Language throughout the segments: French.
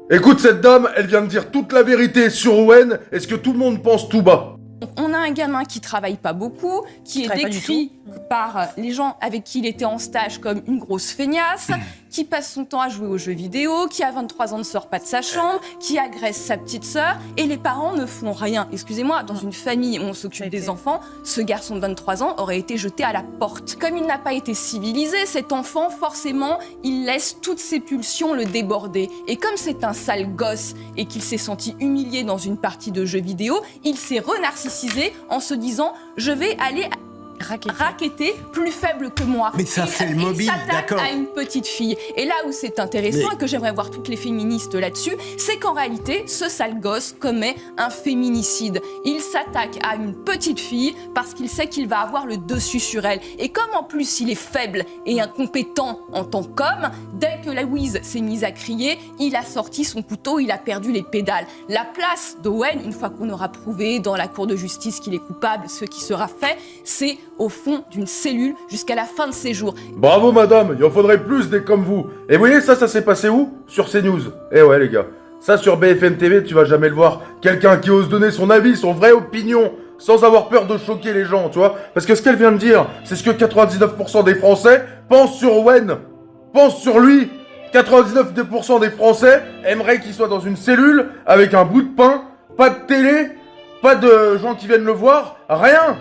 Écoute, cette dame, elle vient de dire toute la vérité sur Owen et ce que tout le monde pense tout bas. On a un gamin qui travaille pas beaucoup, qui est décrit par les gens avec qui il était en stage comme une grosse feignasse, qui passe son temps à jouer aux jeux vidéo, qui à 23 ans ne sort pas de sa chambre, qui agresse sa petite sœur, et les parents ne font rien. Excusez-moi, dans une famille où on s'occupe des enfants, ce garçon de 23 ans aurait été jeté à la porte. Comme il n'a pas été civilisé, cet enfant, forcément, il laisse toutes ses pulsions le déborder. Et comme c'est un sale gosse et qu'il s'est senti humilié dans une partie de jeux vidéo, il s'est renarcissisé en se disant « je vais aller raqueter plus faible que moi ». Mais ça, c'est le mobile, d'accord. À une petite fille. Et là où c'est intéressant et que j'aimerais voir toutes les féministes là-dessus, c'est qu'en réalité, ce sale gosse commet un féminicide. Il s'attaque à une petite fille parce qu'il sait qu'il va avoir le dessus sur elle. Et comme en plus il est faible et incompétent en tant qu'homme, dès que Louise s'est mise à crier, il a sorti son couteau, il a perdu les pédales. La place d'Owen, une fois qu'on aura prouvé dans la cour de justice qu'il est coupable, ce qui sera fait, c'est au fond d'une cellule jusqu'à la fin de ses jours. Bravo madame, il en faudrait plus des comme vous. Et vous voyez, ça s'est passé où? Sur CNews. Eh ouais les gars, ça sur BFM TV, tu vas jamais le voir. Quelqu'un qui ose donner son avis, son vraie opinion, sans avoir peur de choquer les gens, tu vois. Parce que ce qu'elle vient de dire, c'est ce que 99% des Français pensent sur Owen. Pensent sur lui. 99% des Français aimeraient qu'il soit dans une cellule, avec un bout de pain, pas de télé, pas de gens qui viennent le voir, rien.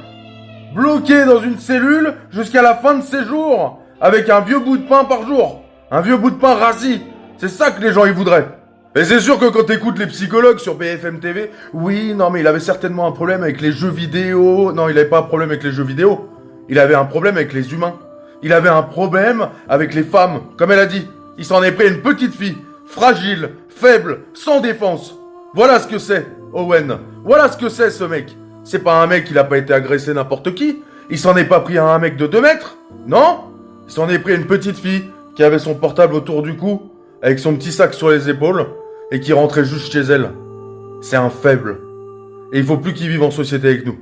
Bloqué dans une cellule jusqu'à la fin de ses jours, avec un vieux bout de pain par jour. Un vieux bout de pain rassis. C'est ça que les gens y voudraient. Et c'est sûr que quand t'écoutes les psychologues sur BFM TV, oui, non mais il avait certainement un problème avec les jeux vidéo. Non, il avait pas un problème avec les jeux vidéo. Il avait un problème avec les humains. Il avait un problème avec les femmes, comme elle a dit. Il s'en est pris une petite fille, fragile, faible, sans défense. Voilà ce que c'est, Owen. Voilà ce que c'est, ce mec. C'est pas un mec, il a pas été agressé n'importe qui. Il s'en est pas pris à un mec de 2 mètres. Non. Il s'en est pris à une petite fille qui avait son portable autour du cou, avec son petit sac sur les épaules, et qui rentrait juste chez elle. C'est un faible. Et il faut plus qu'il vive en société avec nous.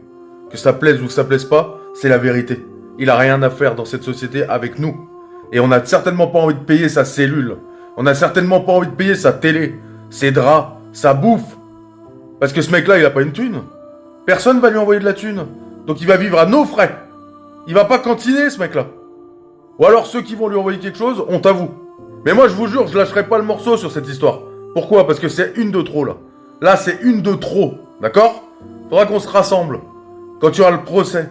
Que ça plaise ou que ça plaise pas, c'est la vérité. Il a rien à faire dans cette société avec nous. Et on n'a certainement pas envie de payer sa cellule. On n'a certainement pas envie de payer sa télé, ses draps, sa bouffe. Parce que ce mec-là, il a pas une thune. Personne va lui envoyer de la thune. Donc il va vivre à nos frais. Il va pas cantiner, ce mec-là. Ou alors ceux qui vont lui envoyer quelque chose, honte à vous. Mais moi, je vous jure, je lâcherai pas le morceau sur cette histoire. Pourquoi? Parce que c'est une de trop, là. Là, c'est une de trop. D'accord? Faudra qu'on se rassemble. Quand tu auras le procès,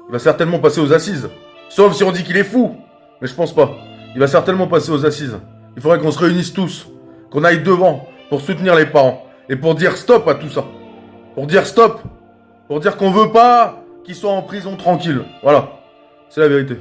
il va certainement passer aux assises. Sauf si on dit qu'il est fou. Mais je pense pas. Il va certainement passer aux assises. Il faudrait qu'on se réunisse tous. Qu'on aille devant pour soutenir les parents. Et pour dire stop à tout ça. Pour dire stop. Pour dire qu'on veut pas qu'ils soient en prison tranquille. Voilà. C'est la vérité.